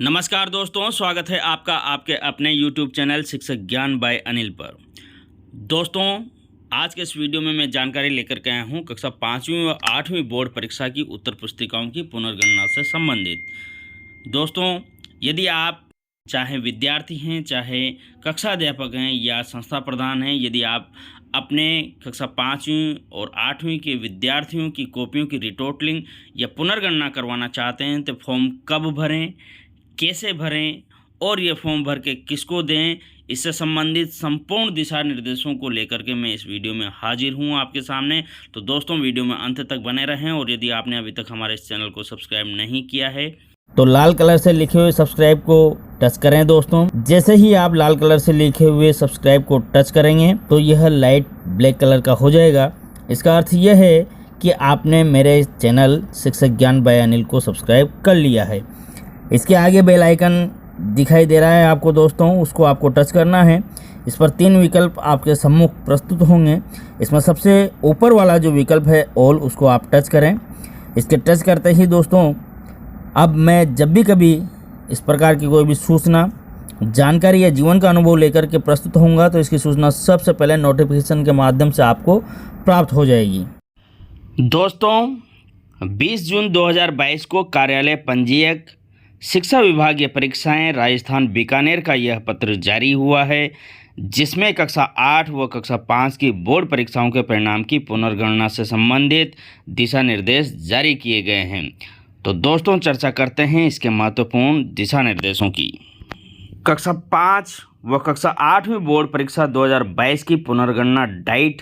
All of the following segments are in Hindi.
नमस्कार दोस्तों, स्वागत है आपका आपके अपने YouTube चैनल शिक्षक ज्ञान बाय अनिल पर। दोस्तों, आज के इस वीडियो में मैं जानकारी लेकर के आया हूँ कक्षा 5वीं व 8वीं बोर्ड परीक्षा की उत्तर पुस्तिकाओं की पुनर्गणना से संबंधित। दोस्तों, यदि आप चाहे विद्यार्थी हैं, चाहे कक्षा अध्यापक हैं या संस्था प्रधान हैं, यदि आप अपने कक्षा 5वीं और 8वीं के विद्यार्थियों की कॉपियों की रिटोटलिंग या पुनर्गणना करवाना चाहते हैं तो फॉर्म कब भरें, कैसे भरें और ये फॉर्म भर के किसको दें, इससे संबंधित संपूर्ण दिशा निर्देशों को लेकर के मैं इस वीडियो में हाजिर हूँ आपके सामने। तो दोस्तों, वीडियो में अंत तक बने रहें और यदि आपने अभी तक हमारे इस चैनल को सब्सक्राइब नहीं किया है तो लाल कलर से लिखे हुए सब्सक्राइब को टच करें। दोस्तों, जैसे ही आप लाल कलर से लिखे हुए सब्सक्राइब को टच करेंगे तो यह लाइट ब्लैक कलर का हो जाएगा। इसका अर्थ यह है कि आपने मेरे चैनल शिक्षक ज्ञान बाय अनिल को सब्सक्राइब कर लिया है। इसके आगे बेल आइकन दिखाई दे रहा है आपको दोस्तों, उसको आपको टच करना है। इस पर 3 विकल्प आपके सम्मुख प्रस्तुत होंगे। इसमें सबसे ऊपर वाला जो विकल्प है ऑल, उसको आप टच करें। इसके टच करते ही दोस्तों, अब मैं जब भी कभी इस प्रकार की कोई भी सूचना, जानकारी या जीवन का अनुभव लेकर के प्रस्तुत होऊंगा तो इसकी सूचना सबसे पहले नोटिफिकेशन के माध्यम से आपको प्राप्त हो जाएगी। दोस्तों, 20 जून 2022 को कार्यालय पंजीयक शिक्षा विभागीय परीक्षाएं राजस्थान बीकानेर का यह पत्र जारी हुआ है, जिसमें कक्षा 8 व कक्षा 5 की बोर्ड परीक्षाओं के परिणाम की पुनर्गणना से संबंधित दिशा निर्देश जारी किए गए हैं। तो दोस्तों, चर्चा करते हैं इसके महत्वपूर्ण दिशा निर्देशों की। कक्षा 5 व कक्षा 8वीं बोर्ड परीक्षा 2022 की पुनर्गणना डाइट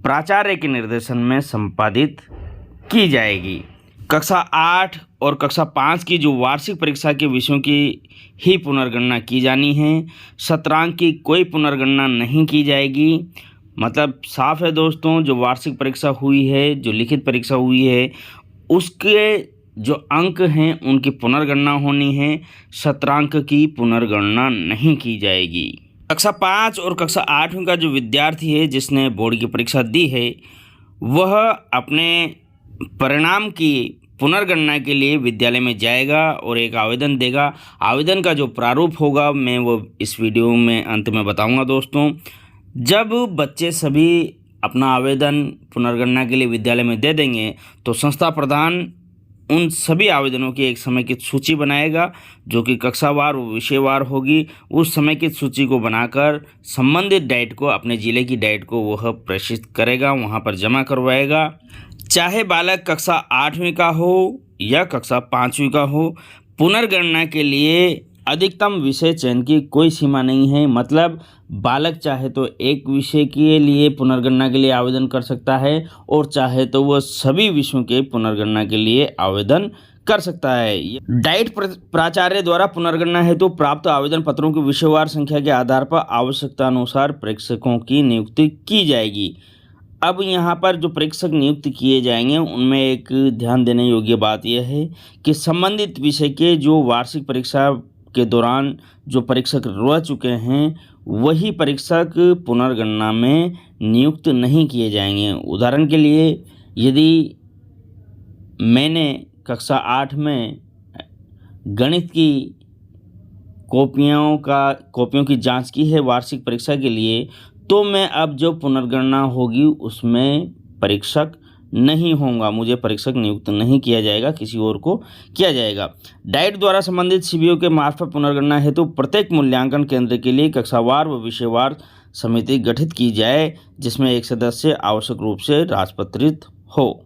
प्राचार्य के निर्देशन में संपादित की जाएगी। कक्षा 8 और कक्षा 5 की जो वार्षिक परीक्षा के विषयों की ही पुनर्गणना की जानी है। सत्रांक की कोई पुनर्गणना नहीं की जाएगी। मतलब साफ है दोस्तों, जो वार्षिक परीक्षा हुई है, जो लिखित परीक्षा हुई है, उसके जो अंक हैं उनकी पुनर्गणना होनी है। सत्रांक की पुनर्गणना नहीं की जाएगी। कक्षा 5 और कक्षा 8वीं का जो विद्यार्थी है जिसने बोर्ड की परीक्षा दी है, वह अपने परिणाम की पुनर्गणना के लिए विद्यालय में जाएगा और एक आवेदन देगा। आवेदन का जो प्रारूप होगा मैं वो इस वीडियो में अंत में बताऊंगा। दोस्तों, जब बच्चे सभी अपना आवेदन पुनर्गणना के लिए विद्यालय में दे देंगे तो संस्था प्रधान उन सभी आवेदनों की एक समेकित सूची बनाएगा, जो कि कक्षावार व विषयवार होगी। उस समेकित सूची को बनाकर संबंधित डाइट को, अपने जिले की डाइट को वह प्रेषित करेगा, वहाँ पर जमा करवाएगा। चाहे बालक कक्षा 8वीं का हो या कक्षा 5वीं का हो, पुनर्गणना के लिए अधिकतम विषय चयन की कोई सीमा नहीं है। मतलब बालक चाहे तो एक विषय के लिए पुनर्गणना के लिए आवेदन कर सकता है और चाहे तो वह सभी विषयों के पुनर्गणना के लिए आवेदन कर सकता है। डाइट प्राचार्य द्वारा पुनर्गणना हेतु प्राप्त आवेदन पत्रों की विषयवार संख्या के आधार पर आवश्यकता अनुसार प्रेक्षकों की नियुक्ति की जाएगी। अब यहाँ पर जो प्रेक्षक नियुक्त किए जाएंगे उनमें एक ध्यान देने योग्य बात यह है कि संबंधित विषय के जो वार्षिक परीक्षा के दौरान जो परीक्षक रह चुके हैं वही परीक्षक पुनर्गणना में नियुक्त नहीं किए जाएंगे। उदाहरण के लिए, यदि मैंने कक्षा 8 में गणित की कॉपियों की जांच की है वार्षिक परीक्षा के लिए, तो मैं अब जो पुनर्गणना होगी उसमें परीक्षक नहीं होगा, मुझे परीक्षक नियुक्त नहीं किया जाएगा, किसी और को किया जाएगा। डाइट द्वारा संबंधित शिविरों के मार्फत पुनर्गणना हेतु प्रत्येक मूल्यांकन केंद्र के लिए कक्षावार व विषयवार समिति गठित की जाए, जिसमें एक सदस्य आवश्यक रूप से राजपत्रित हो।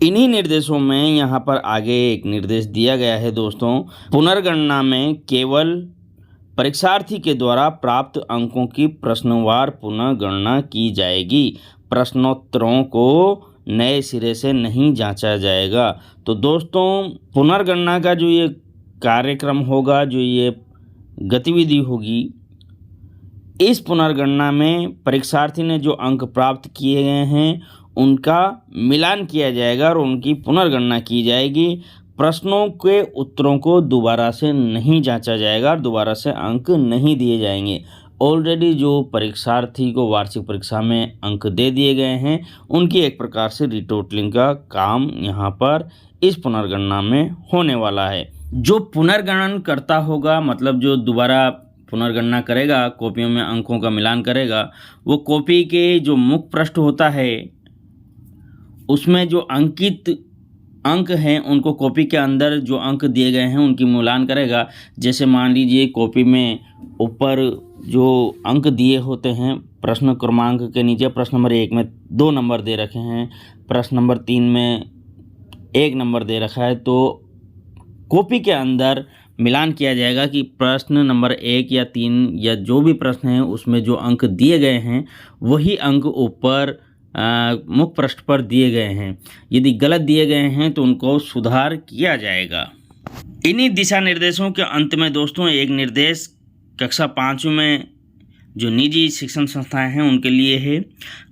इन्हीं निर्देशों में यहाँ पर आगे एक निर्देश दिया गया है दोस्तों, पुनर्गणना में केवल परीक्षार्थी के द्वारा प्राप्त अंकों की प्रश्नवार पुनर्गणना की जाएगी। प्रश्नोत्तरों को नए सिरे से नहीं जांचा जाएगा। तो दोस्तों, पुनर्गणना का जो ये कार्यक्रम होगा, जो ये गतिविधि होगी, इस पुनर्गणना में परीक्षार्थी ने जो अंक प्राप्त किए गए हैं उनका मिलान किया जाएगा और उनकी पुनर्गणना की जाएगी। प्रश्नों के उत्तरों को दोबारा से नहीं जांचा जाएगा और दोबारा से अंक नहीं दिए जाएंगे। ऑलरेडी जो परीक्षार्थी को वार्षिक परीक्षा में अंक दे दिए गए हैं उनकी एक प्रकार से रिटोटलिंग का काम यहाँ पर इस पुनर्गणना में होने वाला है। जो पुनर्गणन करता होगा, मतलब जो दोबारा पुनर्गणना करेगा, कॉपियों में अंकों का मिलान करेगा, वो कॉपी के जो मुख्य पृष्ठ होता है उसमें जो अंकित अंक हैं उनको कॉपी के अंदर जो अंक दिए गए हैं उनकी मूल्यांकन करेगा। जैसे मान लीजिए कॉपी में ऊपर जो अंक दिए होते हैं प्रश्न क्रमांक के नीचे प्रश्न नंबर 1 में 2 नंबर दे रखे हैं, प्रश्न नंबर 3 में 1 नंबर दे रखा है, तो कॉपी के अंदर मिलान किया जाएगा कि प्रश्न नंबर 1 या 3 या जो भी प्रश्न है उसमें जो अंक दिए गए हैं वही अंक ऊपर मुख्य पृष्ठ पर दिए गए हैं। यदि गलत दिए गए हैं तो उनको सुधार किया जाएगा। इन्हीं दिशा निर्देशों के अंत में दोस्तों एक निर्देश कक्षा 5 में जो निजी शिक्षण संस्थाएं हैं उनके लिए है।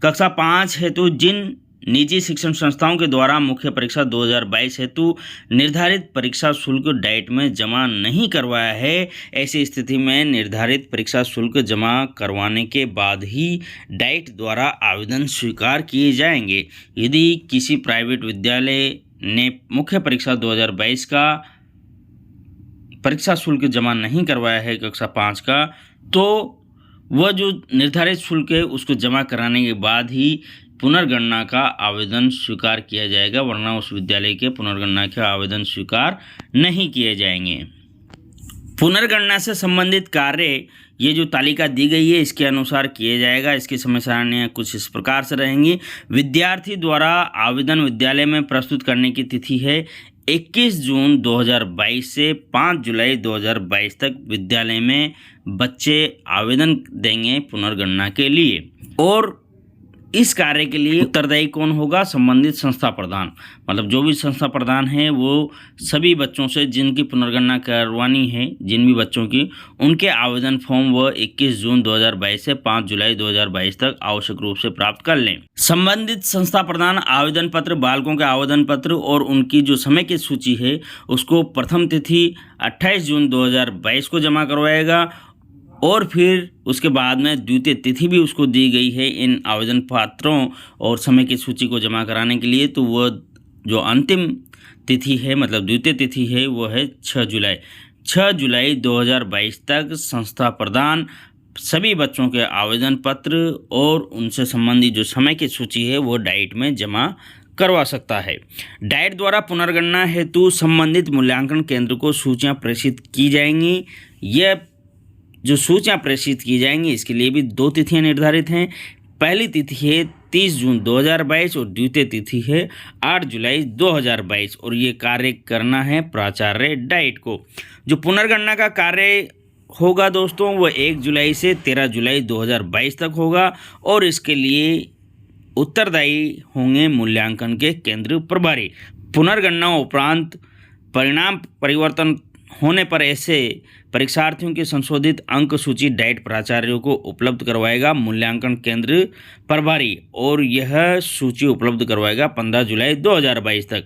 कक्षा 5 हेतु जिन निजी शिक्षण संस्थाओं के द्वारा मुख्य परीक्षा 2022 हेतु निर्धारित परीक्षा शुल्क डाइट में जमा नहीं करवाया है, ऐसी स्थिति में निर्धारित परीक्षा शुल्क जमा करवाने के बाद ही डाइट द्वारा आवेदन स्वीकार किए जाएंगे। यदि किसी प्राइवेट विद्यालय ने मुख्य परीक्षा 2022 का परीक्षा शुल्क जमा नहीं करवाया है कक्षा 5 का, तो वह जो निर्धारित शुल्क है उसको जमा कराने के बाद ही पुनर्गणना का आवेदन स्वीकार किया जाएगा, वरना उस विद्यालय के पुनर्गणना के आवेदन स्वीकार नहीं किए जाएंगे। पुनर्गणना से संबंधित कार्य ये जो तालिका दी गई है इसके अनुसार किया जाएगा। इसकी समय सारणी कुछ इस प्रकार से रहेंगी। विद्यार्थी द्वारा आवेदन विद्यालय में प्रस्तुत करने की तिथि है 21 जून 2022 से 5 जुलाई 2022 तक विद्यालय में बच्चे आवेदन देंगे पुनर्गणना के लिए। और इस कार्य के लिए उत्तरदायी कौन होगा? संबंधित संस्था प्रधान, मतलब जो भी संस्था प्रधान है वो सभी बच्चों से जिनकी पुनर्गणना करवानी है, जिन भी बच्चों की, उनके आवेदन फॉर्म वह 21 जून 2022 से 5 जुलाई 2022 तक आवश्यक रूप से प्राप्त कर लें। संबंधित संस्था प्रधान आवेदन पत्र, बालकों के आवेदन पत्र और उनकी जो समय की सूची है उसको प्रथम तिथि 28 जून 2022 को जमा करवाएगा और फिर उसके बाद में द्वितीय तिथि भी उसको दी गई है इन आवेदन पत्रों और समय की सूची को जमा कराने के लिए। तो वह जो अंतिम तिथि है, मतलब द्वितीय तिथि है, वो है 6 जुलाई 2022 तक संस्था प्रधान सभी बच्चों के आवेदन पत्र और उनसे संबंधित जो समय की सूची है वो डाइट में जमा करवा सकता है। डाइट द्वारा पुनर्गणना हेतु संबंधित मूल्यांकन केंद्र को सूचियाँ प्रेषित की जाएंगी। यह जो सूचियाँ प्रेषित की जाएंगी इसके लिए भी 2 तिथियाँ निर्धारित हैं। पहली तिथि है 30 जून 2022 और द्वितीय तिथि है 8 जुलाई 2022 और ये कार्य करना है प्राचार्य डाइट को। जो पुनर्गणना का कार्य होगा दोस्तों वह 1 जुलाई से 13 जुलाई 2022 तक होगा और इसके लिए उत्तरदायी होंगे मूल्यांकन के केंद्र प्रभारी। पुनर्गणना उपरांत परिणाम परिवर्तन होने पर ऐसे परीक्षार्थियों की संशोधित अंक सूची डाइट प्राचार्यों को उपलब्ध करवाएगा मूल्यांकन केंद्र प्रभारी और यह सूची उपलब्ध करवाएगा 15 जुलाई 2022 तक।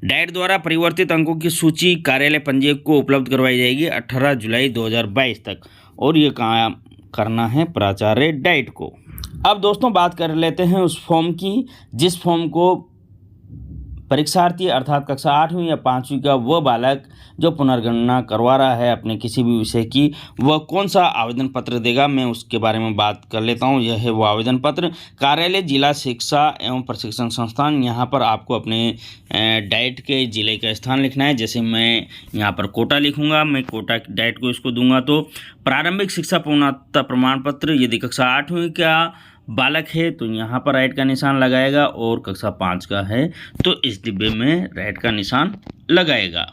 डाइट द्वारा परिवर्तित अंकों की सूची कार्यालय पंजीयक को उपलब्ध करवाई जाएगी 18 जुलाई 2022 तक और ये काम करना है प्राचार्य डाइट को। अब दोस्तों बात कर लेते हैं उस फॉर्म की जिस फॉर्म को परीक्षार्थी अर्थात कक्षा 8वीं या 5वीं का वह बालक जो पुनर्गणना करवा रहा है अपने किसी भी विषय की, वह कौन सा आवेदन पत्र देगा, मैं उसके बारे में बात कर लेता हूं। यह है वो आवेदन पत्र। कार्यालय जिला शिक्षा एवं प्रशिक्षण संस्थान, यहाँ पर आपको अपने डाइट के जिले का स्थान लिखना है। जैसे मैं यहाँ पर कोटा लिखूँगा, मैं कोटा डाइट को इसको दूंगा। तो प्रारंभिक शिक्षा पूर्णता प्रमाण पत्र, यदि कक्षा 8वीं का बालक है तो यहाँ पर राइट का निशान लगाएगा और कक्षा 5 का है तो इस डिब्बे में राइट का निशान लगाएगा।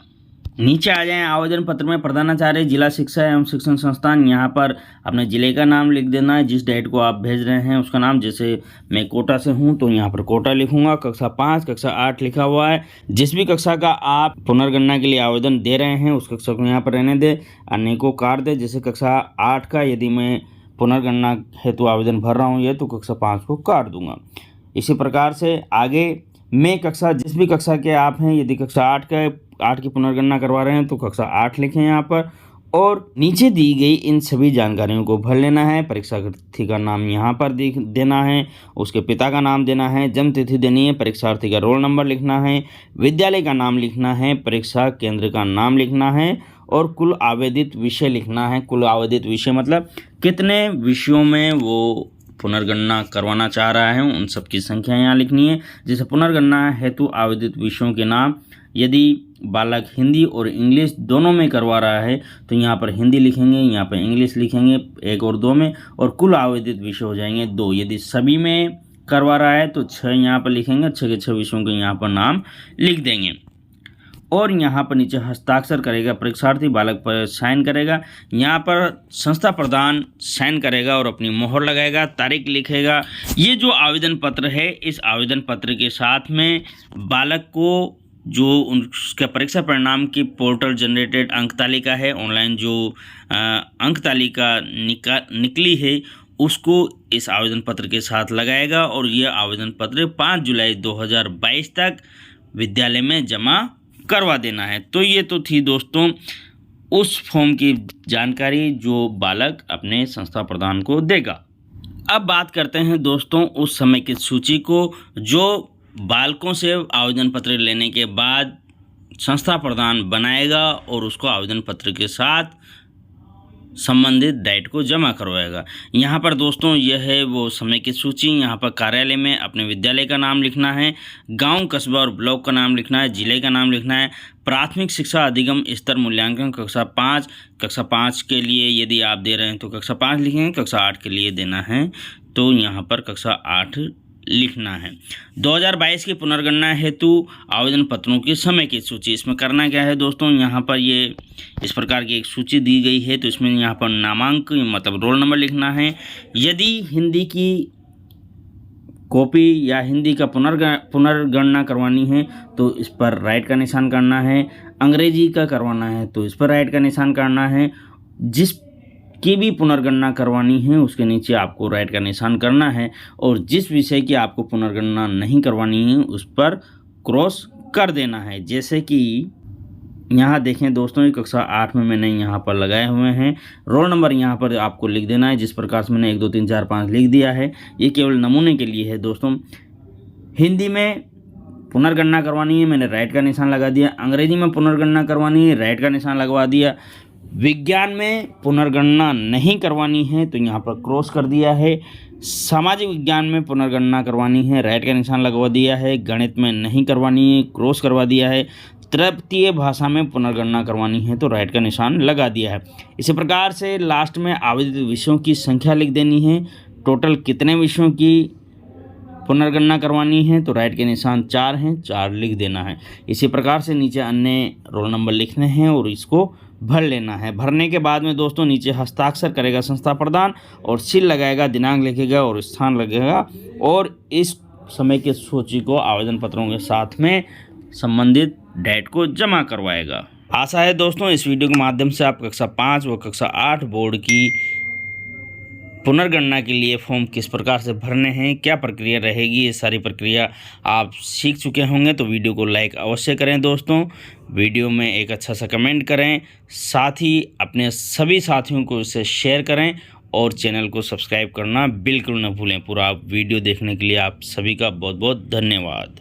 नीचे आ जाएं आवेदन पत्र में प्रधानाचार्य जिला शिक्षा एवं शिक्षण संस्थान, यहाँ पर अपने ज़िले का नाम लिख देना है, जिस डाइट को आप भेज रहे हैं उसका नाम। जैसे मैं कोटा से हूँ तो यहाँ पर कोटा लिखूँगा। कक्षा 5 कक्षा 8 लिखा हुआ है। जिस भी कक्षा का आप पुनर्गणना के लिए आवेदन दे रहे हैं उस कक्षा को यहाँ पर रहने दें, अन्य को काट दें। जैसे कक्षा 8 का यदि मैं पुनर्गणना हेतु आवेदन भर रहा हूँ ये तो कक्षा 5 को काट दूंगा। इसी प्रकार से आगे मैं कक्षा जिस भी कक्षा के आप हैं, यदि कक्षा 8 की पुनर्गणना करवा रहे हैं तो कक्षा 8 लिखें यहाँ पर और नीचे दी गई इन सभी जानकारियों को भर लेना है। परीक्षार्थी का नाम यहाँ पर देना है, उसके पिता का नाम देना है, जन्म तिथि देनी है, परीक्षार्थी का रोल नंबर लिखना है, विद्यालय का नाम लिखना है, परीक्षा केंद्र का नाम लिखना है और कुल आवेदित विषय लिखना है। कुल आवेदित विषय मतलब कितने विषयों में वो पुनर्गणना करवाना चाह रहा है, उन सब की संख्या यहाँ लिखनी है। जैसे पुनर्गणना हेतु आवेदित विषयों के नाम, यदि बालक हिंदी और इंग्लिश दोनों में करवा रहा है तो यहाँ पर हिंदी लिखेंगे, यहाँ पर इंग्लिश लिखेंगे 1 और 2 में, और कुल आवेदित विषय हो जाएंगे 2। यदि सभी में करवा रहा है तो 6 यहाँ पर लिखेंगे, 6 के 6 विषयों के यहाँ पर नाम लिख देंगे। और यहाँ पर नीचे हस्ताक्षर करेगा परीक्षार्थी, बालक पर साइन करेगा, यहाँ पर संस्था प्रधान साइन करेगा और अपनी मोहर लगाएगा, तारीख लिखेगा। ये जो आवेदन पत्र है, इस आवेदन पत्र के साथ में बालक को जो उसका परीक्षा परिणाम की पोर्टल जनरेटेड अंक तालिका है, ऑनलाइन जो अंक तालिका निकली है, उसको इस आवेदन पत्र के साथ लगाएगा और यह आवेदन पत्र 5 जुलाई 2022 तक विद्यालय में जमा करवा देना है। तो ये तो थी दोस्तों उस फॉर्म की जानकारी जो बालक अपने संस्था प्रधान को देगा। अब बात करते हैं दोस्तों उस समय की सूची को जो बालकों से आवेदन पत्र लेने के बाद संस्था प्रधान बनाएगा और उसको आवेदन पत्र के साथ संबंधित डेट को जमा करवाएगा। यहाँ पर दोस्तों यह है वो समय की सूची। यहाँ पर कार्यालय में अपने विद्यालय का नाम लिखना है, गांव, कस्बा और ब्लॉक का नाम लिखना है, जिले का नाम लिखना है, प्राथमिक शिक्षा अधिगम स्तर मूल्यांकन कक्षा 5, कक्षा 5 के लिए यदि आप दे रहे हैं तो कक्षा 5 लिखेंगे, कक्षा 8 के लिए देना है तो यहाँ पर कक्षा 8 लिखना है। 2022 की पुनर्गणना हेतु आवेदन पत्रों की समय की सूची। इसमें करना क्या है दोस्तों, यहाँ पर ये इस प्रकार की एक सूची दी गई है तो इसमें यहाँ पर नामांक मतलब रोल नंबर लिखना है। यदि हिंदी की कॉपी या हिंदी का पुनर्गणना करवानी है तो इस पर राइट का निशान करना है। अंग्रेजी का करवाना है तो इस पर राइट का निशान करना है। जिस की भी पुनर्गणना करवानी है उसके नीचे आपको राइट का निशान करना है और जिस विषय की आपको पुनर्गणना नहीं करवानी है उस पर क्रॉस कर देना है। जैसे कि यहाँ देखें दोस्तों, ये कक्षा 8 में मैंने यहाँ पर लगाए हुए हैं। रोल नंबर यहाँ पर आपको लिख देना है जिस प्रकार से मैंने 1 2 3 4 5 लिख दिया है। ये केवल नमूने के लिए है दोस्तों। हिंदी में पुनर्गणना करवानी है, मैंने राइट का निशान लगा दिया। अंग्रेजी में पुनर्गणना करवानी है, राइट का निशान लगवा दिया। विज्ञान में पुनर्गणना नहीं करवानी है तो यहाँ पर क्रॉस कर दिया है। सामाजिक विज्ञान में पुनर्गणना करवानी है, राइट का निशान लगवा दिया है। गणित में नहीं करवानी है, क्रॉस करवा दिया है। तृतीय भाषा में पुनर्गणना करवानी है तो राइट का निशान लगा दिया है। इसी प्रकार से लास्ट में आवेदित विषयों की संख्या लिख देनी है। टोटल कितने विषयों की पुनर्गणना करवानी है तो राइट के निशान 4 हैं, 4 लिख देना है। इसी प्रकार से नीचे अन्य रोल नंबर लिखने हैं और इसको भर लेना है। भरने के बाद में दोस्तों नीचे हस्ताक्षर करेगा संस्था प्रधान और सील लगाएगा, दिनांक लिखेगा और स्थान लगेगा और इस समय की सूची को आवेदन पत्रों के साथ में संबंधित डेट को जमा करवाएगा। आशा है दोस्तों इस वीडियो के माध्यम से आप कक्षा 5 व कक्षा 8 बोर्ड की पुनर्गणना के लिए फॉर्म किस प्रकार से भरने हैं, क्या प्रक्रिया रहेगी, ये सारी प्रक्रिया आप सीख चुके होंगे। तो वीडियो को लाइक अवश्य करें दोस्तों, वीडियो में एक अच्छा सा कमेंट करें, साथ ही अपने सभी साथियों को इसे शेयर करें और चैनल को सब्सक्राइब करना बिल्कुल न भूलें। पूरा वीडियो देखने के लिए आप सभी का बहुत बहुत धन्यवाद।